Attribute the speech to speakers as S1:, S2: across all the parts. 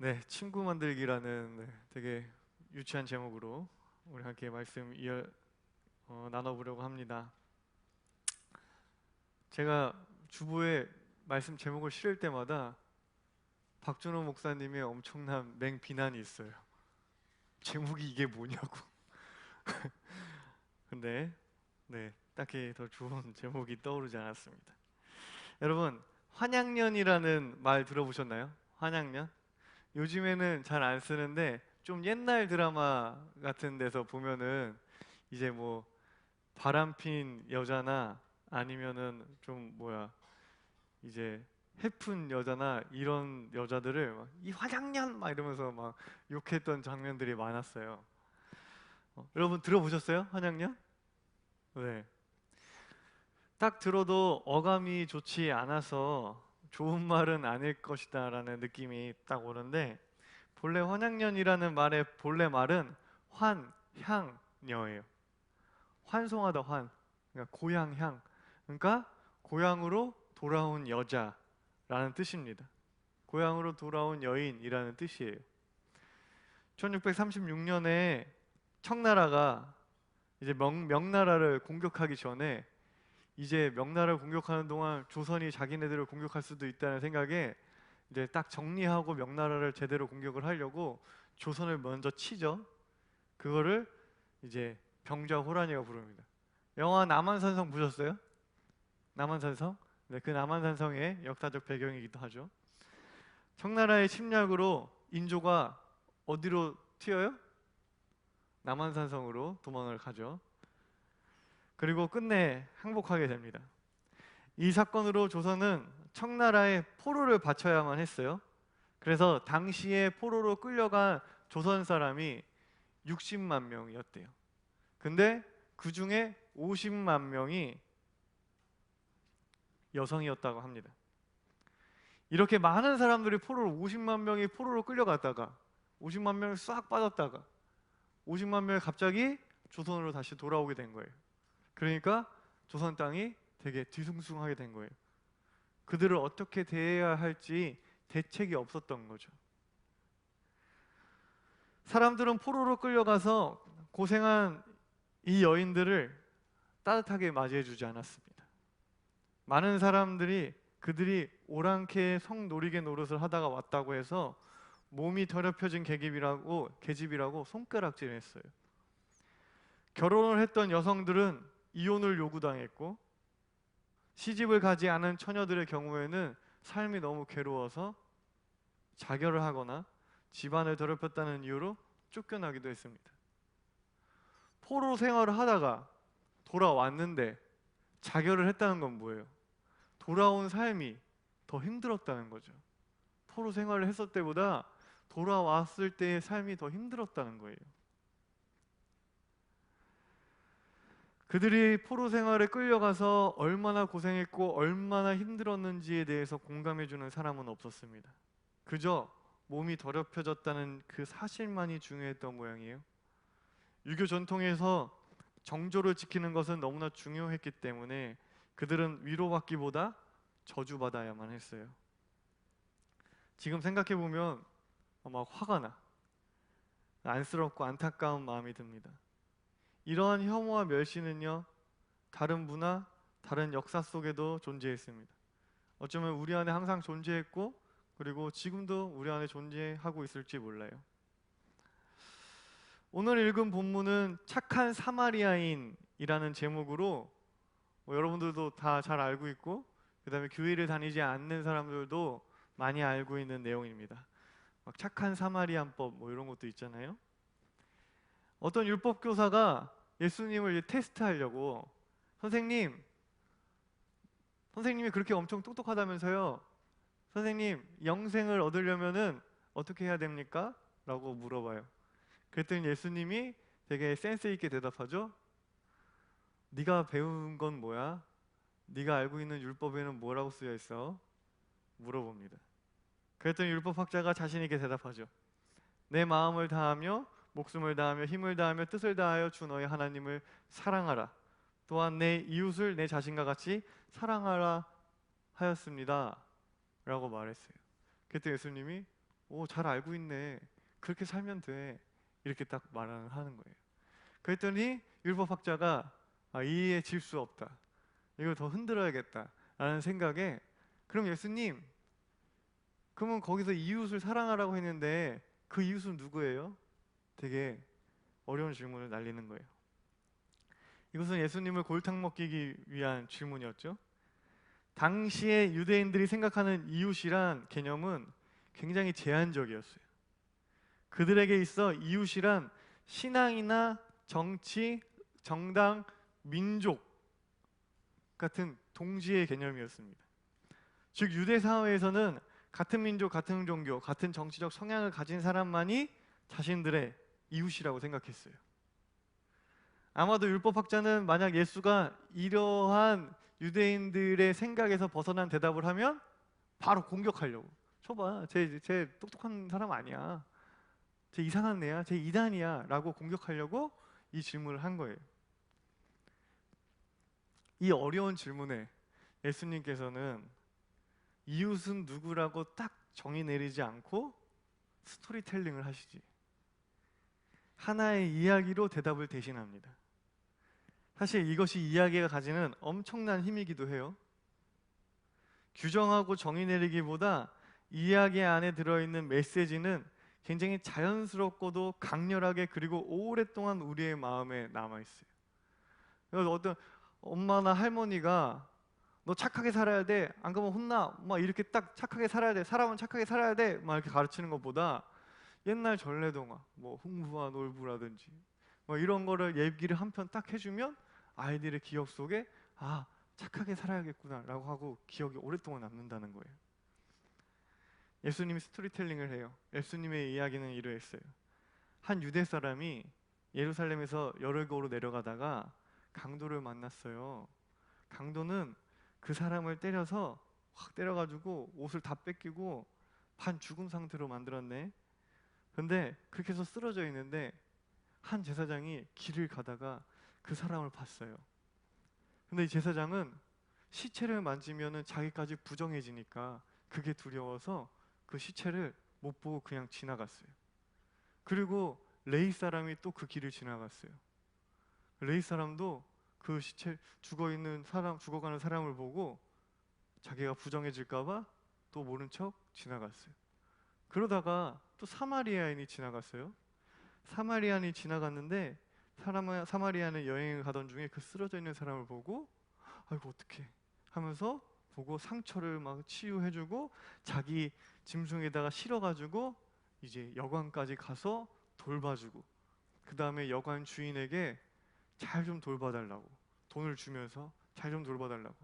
S1: 네, 친구 만들기라는 되게 유치한 제목으로 우리 함께 말씀 나눠보려고 합니다. 제가 주보에 말씀 제목을 실을 때마다 박준호 목사님의 엄청난 맹비난이 있어요. 제목이 이게 뭐냐고. 근데 딱히 더 좋은 제목이 떠오르지 않았습니다. 여러분, 환양년이라는 말 들어보셨나요? 환양년? 요즘에는 잘 안 쓰는데 좀 옛날 드라마 같은 데서 보면은 이제 뭐 바람핀 여자나 아니면은 좀 이제 해픈 여자나 이런 여자들을 이 화장년 막 이러면서 막 욕했던 장면들이 많았어요. 여러분 들어보셨어요? 화장년? 네. 딱 들어도 어감이 좋지 않아서 좋은 말은 아닐 것이다라는 느낌이 딱 오는데, 본래 환양년이라는 말의 본래 말은 환향녀예요. 환송하다 그러니까 고향향. 그러니까 고향으로 돌아온 여자라는 뜻입니다. 고향으로 돌아온 여인이라는 뜻이에요. 1636년에 청나라가 이제 명나라를 공격하기 전에, 이제 명나라를 공격하는 동안 조선이 자기네들을 공격할 수도 있다는 생각에 이제 딱 정리하고 명나라를 제대로 공격을 하려고 조선을 먼저 치죠. 그거를 이제 병자 호란이가 부릅니다. 영화 남한산성 보셨어요? 남한산성? 네, 그 남한산성의 역사적 배경이기도 하죠. 청나라의 침략으로 인조가 어디로 튀어요? 남한산성으로 도망을 가죠. 그리고 끝내 항복하게 됩니다. 이 사건으로 조선은 청나라에 포로를 바쳐야만 했어요. 그래서 당시에 포로로 끌려간 조선 사람이 60만 명이었대요. 근데 그 중에 50만 명이 여성이었다고 합니다. 이렇게 많은 사람들이 50만 명이 포로로 끌려갔다가 50만 명이 싹 빠졌다가 50만 명이 갑자기 조선으로 다시 돌아오게 된 거예요. 그러니까 조선 땅이 되게 뒤숭숭하게 된 거예요. 그들을 어떻게 대해야 할지 대책이 없었던 거죠. 사람들은 포로로 끌려가서 고생한 이 여인들을 따뜻하게 맞이해 주지 않았습니다. 많은 사람들이 그들이 오랑캐 성놀이개 노릇을 하다가 왔다고 해서 몸이 더럽혀진 계집이라고 손가락질을 했어요. 결혼을 했던 여성들은 이혼을 요구당했고, 시집을 가지 않은 처녀들의 경우에는 삶이 너무 괴로워서 자결을 하거나 집안을 더럽혔다는 이유로 쫓겨나기도 했습니다. 포로 생활을 하다가 돌아왔는데 자결을 했다는 건 뭐예요? 돌아온 삶이 더 힘들었다는 거죠. 포로 생활을 했을 때보다 돌아왔을 때의 삶이 더 힘들었다는 거예요. 그들이 포로 생활에 끌려가서 얼마나 고생했고 얼마나 힘들었는지에 대해서 공감해주는 사람은 없었습니다. 그저 몸이 더럽혀졌다는 그 사실만이 중요했던 모양이에요. 유교 전통에서 정조를 지키는 것은 너무나 중요했기 때문에 그들은 위로받기보다 저주받아야만 했어요. 지금 생각해보면 막 화가 나, 안쓰럽고 안타까운 마음이 듭니다. 이러한 혐오와 멸시는요, 다른 문화, 다른 역사 속에도 존재했습니다. 어쩌면 우리 안에 항상 존재했고, 그리고 지금도 우리 안에 존재하고 있을지 몰라요. 오늘 읽은 본문은 착한 사마리아인이라는 제목으로, 여러분들도 다 잘 알고 있고, 그 다음에 교회를 다니지 않는 사람들도 많이 알고 있는 내용입니다. 막 착한 사마리안법 이런 것도 있잖아요. 어떤 율법 교사가 예수님을 테스트하려고, 선생님이 그렇게 엄청 똑똑하다면서요. 선생님, 영생을 얻으려면은 어떻게 해야 됩니까? 라고 물어봐요. 그랬더니 예수님이 되게 센스 있게 대답하죠. 네가 배운 건 뭐야? 네가 알고 있는 율법에는 뭐라고 쓰여 있어? 물어봅니다. 그랬더니 율법학자가 자신 있게 대답하죠. 내 마음을 다하며 목숨을 다하며 힘을 다하며 뜻을 다하여 주 너의 하나님을 사랑하라. 또한 내 이웃을 내 자신과 같이 사랑하라 하였습니다. 라고 말했어요. 그때 예수님이 오, 잘 알고 있네. 그렇게 살면 돼. 이렇게 딱 말하는 거예요. 그랬더니 율법학자가 이에 질 수 없다. 이걸 더 흔들어야겠다. 라는 생각에 그럼 예수님, 그러면 거기서 이웃을 사랑하라고 했는데 그 이웃은 누구예요? 되게 어려운 질문을 날리는 거예요. 이것은 예수님을 골탕 먹이기 위한 질문이었죠. 당시에 유대인들이 생각하는 이웃이란 개념은 굉장히 제한적이었어요. 그들에게 있어 이웃이란 신앙이나 정치, 정당, 민족 같은 동지의 개념이었습니다. 즉 유대 사회에서는 같은 민족, 같은 종교, 같은 정치적 성향을 가진 사람만이 자신들의 이웃이라고 생각했어요. 아마도 율법학자는 만약 예수가 이러한 유대인들의 생각에서 벗어난 대답을 하면 바로 공격하려고. 저봐, 쟤 똑똑한 사람 아니야. 쟤 이상한 애야. 쟤 이단이야. 라고 공격하려고 이 질문을 한 거예요. 이 어려운 질문에 예수님께서는 이웃은 누구라고 딱 정의 내리지 않고 스토리텔링을 하시지. 하나의 이야기로 대답을 대신합니다. 사실 이것이 이야기가 가지는 엄청난 힘이기도 해요. 규정하고 정의 내리기보다 이야기 안에 들어있는 메시지는 굉장히 자연스럽고도 강렬하게 그리고 오랫동안 우리의 마음에 남아있어요. 그래서 어떤 엄마나 할머니가 너 착하게 살아야 돼, 안 그러면 혼나, 막 이렇게 딱 착하게 살아야 돼, 사람은 착하게 살아야 돼, 막 이렇게 가르치는 것보다 옛날 전래동화, 뭐 흥부와 놀부라든지 뭐 이런 거를 얘기를 한 편 딱 해주면 아이들의 기억 속에 착하게 살아야겠구나 라고 하고 기억이 오랫동안 남는다는 거예요. 예수님이 스토리텔링을 해요. 예수님의 이야기는 이러했어요. 한 유대 사람이 예루살렘에서 여리고로 내려가다가 강도를 만났어요. 강도는 그 사람을 때려서 확 때려가지고 옷을 다 뺏기고 반 죽은 상태로 만들었네. 근데 그렇게 해서 쓰러져 있는데 한 제사장이 길을 가다가 그 사람을 봤어요. 근데 이 제사장은 시체를 만지면은 자기까지 부정해지니까 그게 두려워서 그 시체를 못 보고 그냥 지나갔어요. 그리고 레위 사람이 또 그 길을 지나갔어요. 레위 사람도 그 시체 죽어있는 사람, 죽어가는 사람을 보고 자기가 부정해질까봐 또 모른 척 지나갔어요. 그러다가 또 사마리아인이 지나갔어요. 사마리아인이 지나갔는데 사마리아는 여행을 가던 중에 그 쓰러져 있는 사람을 보고 아이고 어떡해 하면서 보고 상처를 막 치유해주고 자기 짐승에다가 실어가지고 이제 여관까지 가서 돌봐주고 그 다음에 여관 주인에게 잘 좀 돌봐달라고 돈을 주면서 잘 좀 돌봐달라고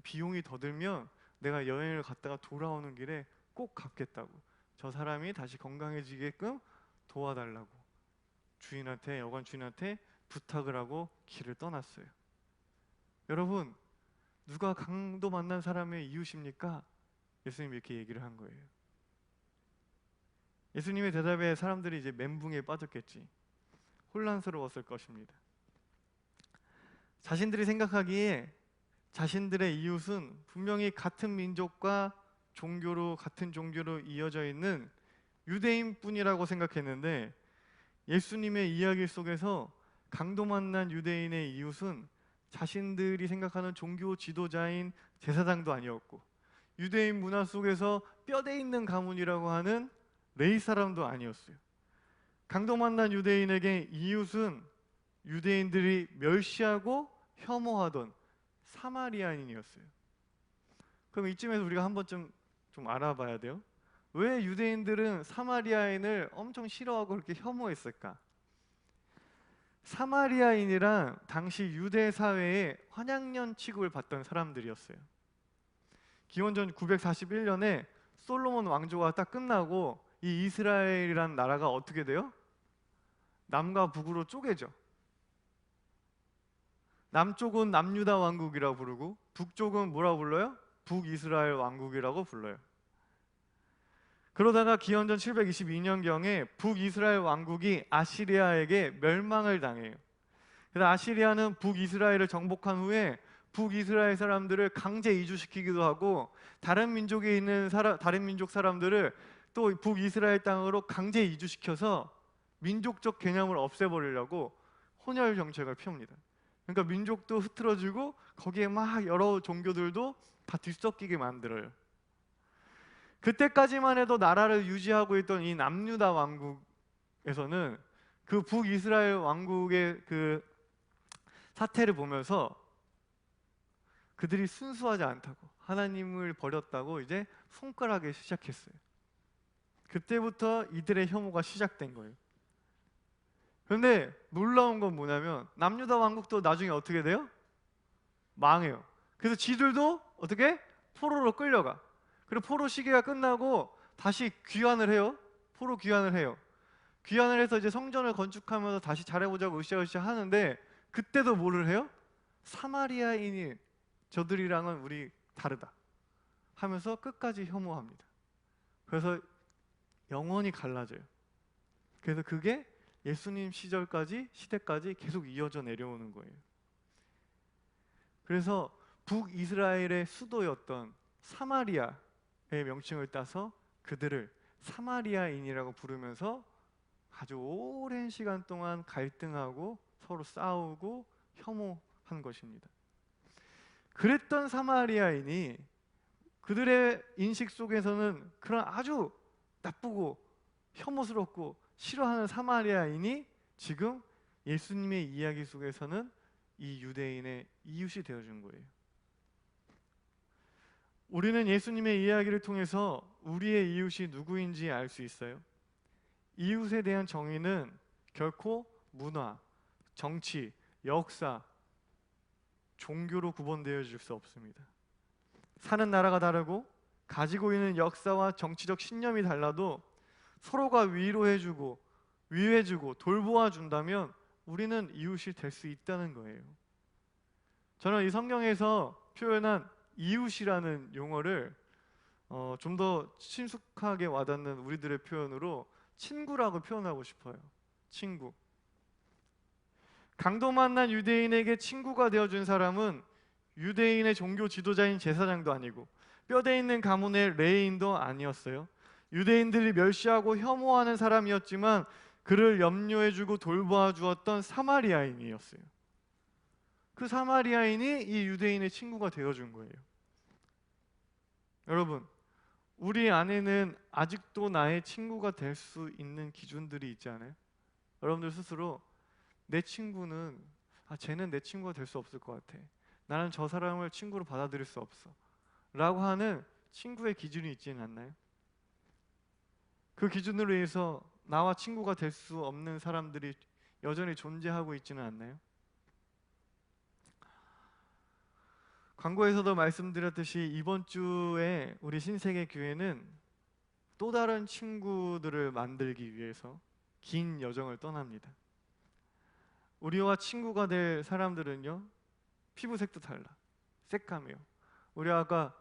S1: 비용이 더 들면 내가 여행을 갔다가 돌아오는 길에 꼭 갚겠다고 저 사람이 다시 건강해지게끔 도와달라고 주인한테 여관 주인한테 부탁을 하고 길을 떠났어요. 여러분 누가 강도 만난 사람의 이웃입니까? 예수님이 이렇게 얘기를 한 거예요. 예수님의 대답에 사람들이 이제 멘붕에 빠졌겠지. 혼란스러웠을 것입니다. 자신들이 생각하기에 자신들의 이웃은 분명히 같은 민족과 같은 종교로 이어져 있는 유대인뿐이라고 생각했는데 예수님의 이야기 속에서 강도 만난 유대인의 이웃은 자신들이 생각하는 종교 지도자인 제사장도 아니었고 유대인 문화 속에서 뼈대 있는 가문이라고 하는 레위 사람도 아니었어요. 강도 만난 유대인에게 이웃은 유대인들이 멸시하고 혐오하던 사마리아인이었어요. 그럼 이쯤에서 우리가 한 번쯤 좀 알아봐야 돼요. 왜 유대인들은 사마리아인을 엄청 싫어하고 그렇게 혐오했을까? 사마리아인이란 당시 유대 사회에 환양년 취급을 받던 사람들이었어요. 기원전 941년에 솔로몬 왕조가 딱 끝나고 이 이스라엘이란 나라가 어떻게 돼요? 남과 북으로 쪼개져. 남쪽은 남유다 왕국이라고 부르고 북쪽은 뭐라고 불러요? 북이스라엘 왕국이라고 불러요. 그러다가 기원전 722년경에 북이스라엘 왕국이 아시리아에게 멸망을 당해요. 그래서 아시리아는 북이스라엘을 정복한 후에 북이스라엘 사람들을 강제 이주시키기도 하고 다른 민족에 있는 다른 민족 사람들을 또 북이스라엘 땅으로 강제 이주시켜서 민족적 개념을 없애버리려고 혼혈 정책을 펴옵니다. 그러니까 민족도 흐트러지고 거기에 막 여러 종교들도 다 뒤섞이게 만들어요. 그때까지만 해도 나라를 유지하고 있던 이 남유다 왕국에서는 그 북이스라엘 왕국의 그 사태를 보면서 그들이 순수하지 않다고, 하나님을 버렸다고 이제 손가락에 시작했어요. 그때부터 이들의 혐오가 시작된 거예요. 그런데 놀라운 건 뭐냐면 남유다 왕국도 나중에 어떻게 돼요? 망해요. 그래서 지들도 어떻게? 포로로 끌려가. 그리고 포로 시기가 끝나고 다시 귀환을 해요. 포로 귀환을 해요. 귀환을 해서 이제 성전을 건축하면서 다시 잘해보자고 으쌰으쌰 하는데 그때도 뭐를 해요? 사마리아인이 저들이랑은 우리 다르다 하면서 끝까지 혐오합니다. 그래서 영원히 갈라져요. 그래서 그게 예수님 시대까지 계속 이어져 내려오는 거예요. 그래서 북이스라엘의 수도였던 사마리아의 명칭을 따서 그들을 사마리아인이라고 부르면서 아주 오랜 시간 동안 갈등하고 서로 싸우고 혐오한 것입니다. 그랬던 사마리아인이 그들의 인식 속에서는 그런 아주 나쁘고 혐오스럽고 싫어하는 사마리아인이 지금 예수님의 이야기 속에서는 이 유대인의 이웃이 되어준 거예요. 우리는 예수님의 이야기를 통해서 우리의 이웃이 누구인지 알 수 있어요. 이웃에 대한 정의는 결코 문화, 정치, 역사, 종교로 구분되어 줄 수 없습니다. 사는 나라가 다르고 가지고 있는 역사와 정치적 신념이 달라도 서로가 위로해주고 위해주고 돌보아준다면 우리는 이웃이 될 수 있다는 거예요. 저는 이 성경에서 표현한 이웃이라는 용어를 좀 더 친숙하게 와닿는 우리들의 표현으로 친구라고 표현하고 싶어요. 친구. 강도 만난 유대인에게 친구가 되어준 사람은 유대인의 종교 지도자인 제사장도 아니고 뼈대 있는 가문의 레위인도 아니었어요. 유대인들이 멸시하고 혐오하는 사람이었지만 그를 염려해주고 돌보아 주었던 사마리아인이었어요. 그 사마리아인이 이 유대인의 친구가 되어준 거예요. 여러분, 우리 안에는 아직도 나의 친구가 될 수 있는 기준들이 있지 않아요? 여러분들 스스로 내 친구는 쟤는 내 친구가 될 수 없을 것 같아. 나는 저 사람을 친구로 받아들일 수 없어 라고 하는 친구의 기준이 있지는 않나요? 그 기준으로 해서 나와 친구가 될 수 없는 사람들이 여전히 존재하고 있지는 않나요? 광고에서도 말씀드렸듯이 이번 주에 우리 신세계 교회는 또 다른 친구들을 만들기 위해서 긴 여정을 떠납니다. 우리와 친구가 될 사람들은요, 피부색도 달라, 새까매요. 우리 아까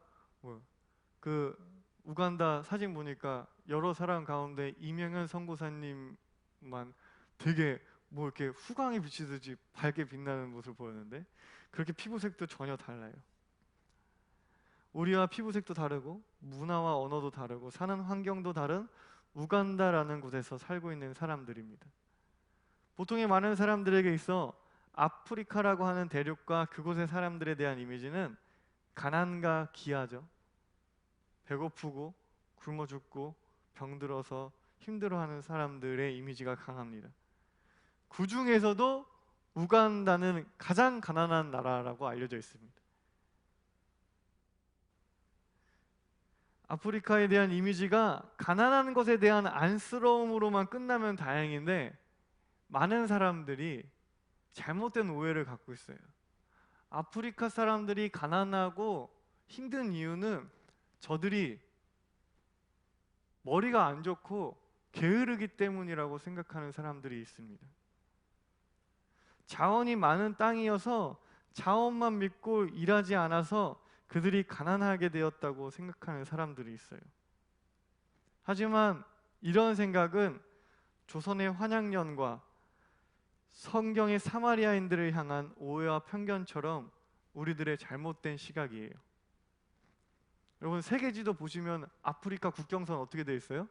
S1: 그 우간다 사진 보니까 여러 사람 가운데 이명현 선교사님만 되게 이렇게 후광이 비치듯이 밝게 빛나는 모습을 보였는데 그렇게 피부색도 전혀 달라요. 우리와 피부색도 다르고 문화와 언어도 다르고 사는 환경도 다른 우간다라는 곳에서 살고 있는 사람들입니다. 보통의 많은 사람들에게 있어 아프리카라고 하는 대륙과 그곳의 사람들에 대한 이미지는 가난과 기아죠. 배고프고 굶어 죽고 병들어서 힘들어하는 사람들의 이미지가 강합니다. 그 중에서도 우간다는 가장 가난한 나라라고 알려져 있습니다. 아프리카에 대한 이미지가 가난한 것에 대한 안쓰러움으로만 끝나면 다행인데 많은 사람들이 잘못된 오해를 갖고 있어요. 아프리카 사람들이 가난하고 힘든 이유는 저들이 머리가 안 좋고 게으르기 때문이라고 생각하는 사람들이 있습니다. 자원이 많은 땅이어서 자원만 믿고 일하지 않아서 그들이 가난하게 되었다고 생각하는 사람들이 있어요. 하지만 이런 생각은 조선의 환양년과 성경의 사마리아인들을 향한 오해와 편견처럼 우리들의 잘못된 시각이에요. 여러분 세계지도 보시면 아프리카 국경선 어떻게 돼 있어요?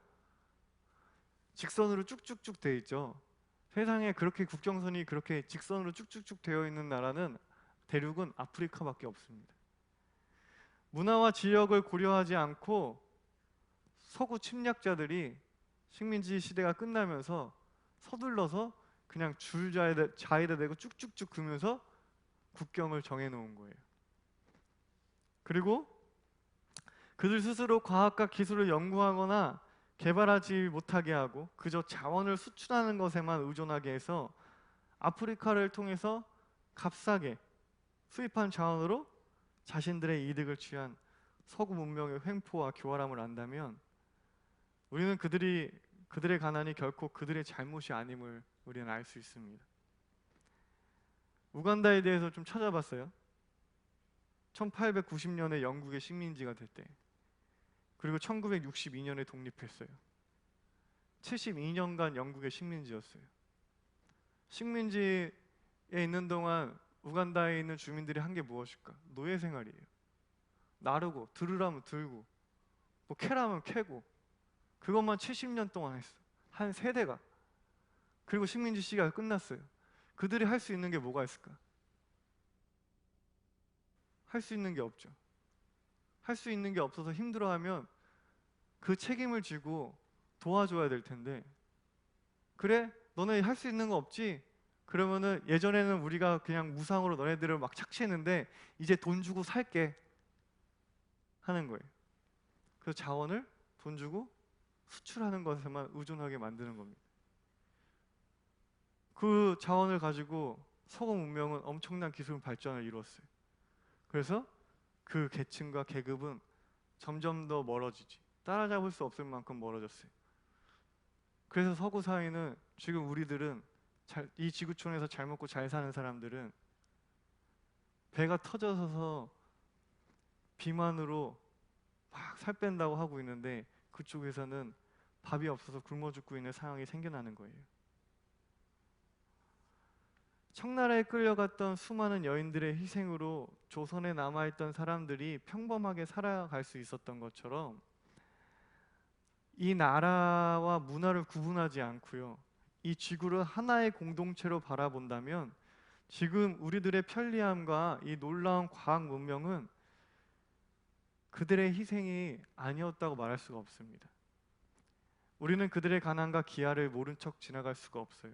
S1: 직선으로 쭉쭉쭉 돼 있죠. 세상에 그렇게 국경선이 그렇게 직선으로 쭉쭉쭉 되어 있는 나라는 대륙은 아프리카밖에 없습니다. 문화와 지역을 고려하지 않고 서구 침략자들이 식민지 시대가 끝나면서 서둘러서 그냥 자에다 대고 쭉쭉쭉 그면서 국경을 정해놓은 거예요. 그리고 그들 스스로 과학과 기술을 연구하거나 개발하지 못하게 하고 그저 자원을 수출하는 것에만 의존하게 해서 아프리카를 통해서 값싸게 수입한 자원으로 자신들의 이득을 취한 서구 문명의 횡포와 교활함을 안다면 우리는 그들의 가난이 결코 그들의 잘못이 아님을 우리는 알 수 있습니다. 우간다에 대해서 좀 찾아봤어요. 1890년에 영국의 식민지가 될 때, 그리고 1962년에 독립했어요. 72년간 영국의 식민지였어요. 식민지에 있는 동안 우간다에 있는 주민들이 한 게 무엇일까? 노예 생활이에요. 나르고 들으라면 들고 뭐 캐라면 캐고 그것만 70년 동안 했어. 한 세대가. 그리고 식민지 시기가 끝났어요. 그들이 할 수 있는 게 뭐가 있을까? 할 수 있는 게 없죠. 할 수 있는 게 없어서 힘들어하면 그 책임을 지고 도와줘야 될 텐데, 그래? 너네 할 수 있는 거 없지? 그러면은 예전에는 우리가 그냥 무상으로 너네들을 막 착취했는데 이제 돈 주고 살게 하는 거예요. 그 자원을 돈 주고 수출하는 것에만 의존하게 만드는 겁니다. 그 자원을 가지고 서구 문명은 엄청난 기술 발전을 이루었어요. 그래서 그 계층과 계급은 점점 더 멀어지지. 따라잡을 수 없을 만큼 멀어졌어요. 그래서 서구 사회는 지금 우리들은 이 지구촌에서 잘 먹고 잘 사는 사람들은 배가 터져서 비만으로 막 살 뺀다고 하고 있는데 그쪽에서는 밥이 없어서 굶어 죽고 있는 상황이 생겨나는 거예요. 청나라에 끌려갔던 수많은 여인들의 희생으로 조선에 남아있던 사람들이 평범하게 살아갈 수 있었던 것처럼 이 나라와 문화를 구분하지 않고요, 이 지구를 하나의 공동체로 바라본다면 지금 우리들의 편리함과 이 놀라운 과학 문명은 그들의 희생이 아니었다고 말할 수가 없습니다. 우리는 그들의 가난과 기아를 모른 척 지나갈 수가 없어요.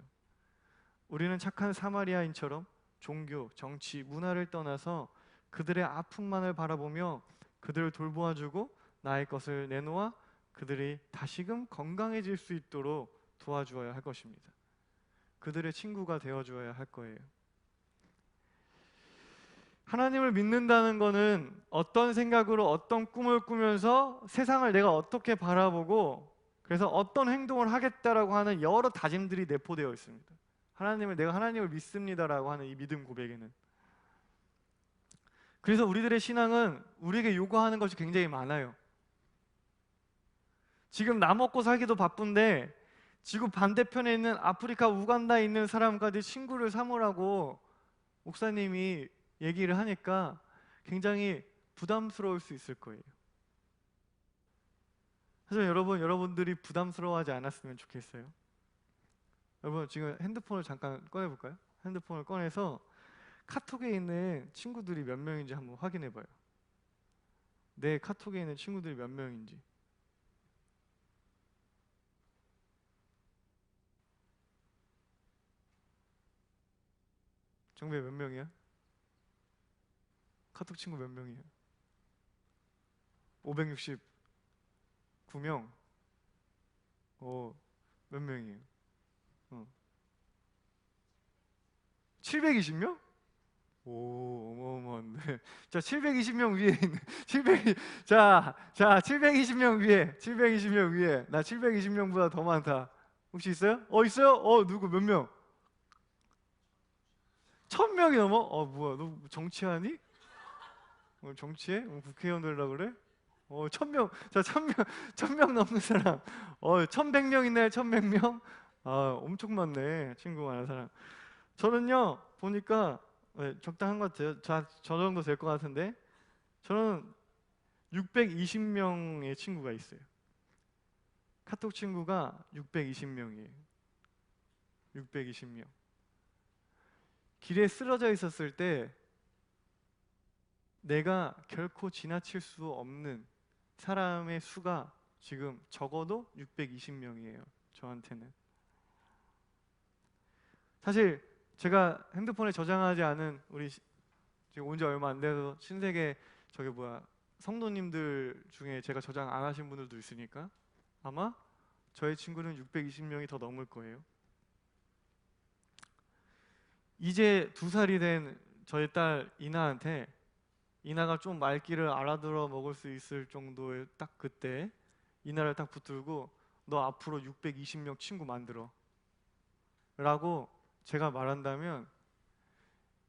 S1: 우리는 착한 사마리아인처럼 종교, 정치, 문화를 떠나서 그들의 아픔만을 바라보며 그들을 돌보아주고 나의 것을 내놓아 그들이 다시금 건강해질 수 있도록 도와주어야 할 것입니다. 그들의 친구가 되어주어야 할 거예요. 하나님을 믿는다는 것은 어떤 생각으로 어떤 꿈을 꾸면서 세상을 내가 어떻게 바라보고 그래서 어떤 행동을 하겠다라고 하는 여러 다짐들이 내포되어 있습니다. 내가 하나님을 믿습니다라고 하는 이 믿음 고백에는. 그래서 우리들의 신앙은 우리에게 요구하는 것이 굉장히 많아요. 지금 나 먹고 살기도 바쁜데 지구 반대편에 있는 아프리카 우간다에 있는 사람까지 친구를 삼으라고 목사님이 얘기를 하니까 굉장히 부담스러울 수 있을 거예요. 하지만 여러분들이 부담스러워하지 않았으면 좋겠어요. 여러분 지금 핸드폰을 잠깐 꺼내볼까요? 핸드폰을 꺼내서 카톡에 있는 친구들이 몇 명인지 한번 확인해봐요. 내 카톡에 있는 친구들이 몇 명인지. 정배 몇 명이야? 카톡 친구 몇 명이야? 569명? 몇 명이에요? 720명? 오, 어마어마한데. 자, 720명 위에 있는 720명 위에, 720명 위에. 나 720명보다 더 많다. 혹시 있어요? 있어요? 누구 몇 명? 1000명이 넘어? 뭐야, 너 정치하니? 정치해? 국회의원 되려고 그래? 1000명. 자, 1000명 넘는 사람. 1100명 있나요? 1100명? 엄청 많네. 친구 많은 사람. 저는요, 보니까 적당한 것 같아요. 저 정도 될 것 같은데 저는 620명의 친구가 있어요. 카톡 친구가 620명이에요. 620명. 길에 쓰러져 있었을 때 내가 결코 지나칠 수 없는 사람의 수가 지금 적어도 620명이에요. 저한테는. 사실 제가 핸드폰에 저장하지 않은 우리 지금 온 지 얼마 안 돼서 신세계 성도님들 중에 제가 저장 안 하신 분들도 있으니까 아마 저의 친구는 620명이 더 넘을 거예요. 이제 2살이 된 저희 딸 이나한테 이나가 좀 말귀를 알아들어 먹을 수 있을 정도의 딱 그때 이나를 딱 붙들고 너 앞으로 620명 친구 만들어 라고 제가 말한다면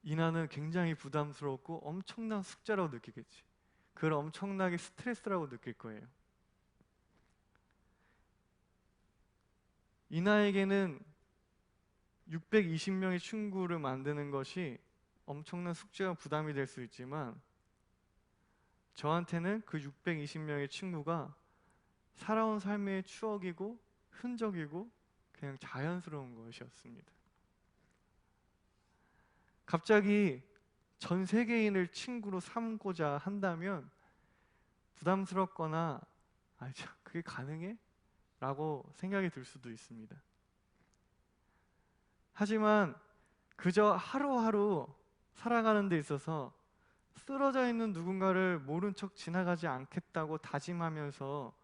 S1: 이나는 굉장히 부담스럽고 엄청난 숙제라고 느끼겠지. 그걸 엄청나게 스트레스라고 느낄 거예요. 이나에게는 620명의 친구를 만드는 것이 엄청난 숙제와 부담이 될 수 있지만 저한테는 그 620명의 친구가 살아온 삶의 추억이고 흔적이고 그냥 자연스러운 것이었습니다. 갑자기 전 세계인을 친구로 삼고자 한다면 부담스럽거나 그게 가능해? 라고 생각이 들 수도 있습니다. 하지만 그저 하루하루 살아가는 데 있어서 쓰러져 있는 누군가를 모른 척 지나가지 않겠다고 다짐하면서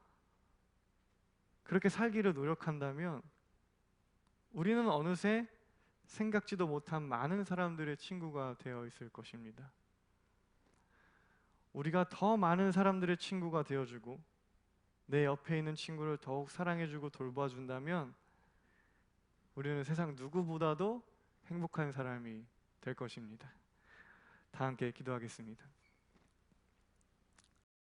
S1: 그렇게 살기를 노력한다면 우리는 어느새 생각지도 못한 많은 사람들의 친구가 되어 있을 것입니다. 우리가 더 많은 사람들의 친구가 되어주고 내 옆에 있는 친구를 더욱 사랑해주고 돌봐준다면 우리는 세상 누구보다도 행복한 사람이 될 것입니다. 다 함께 기도하겠습니다.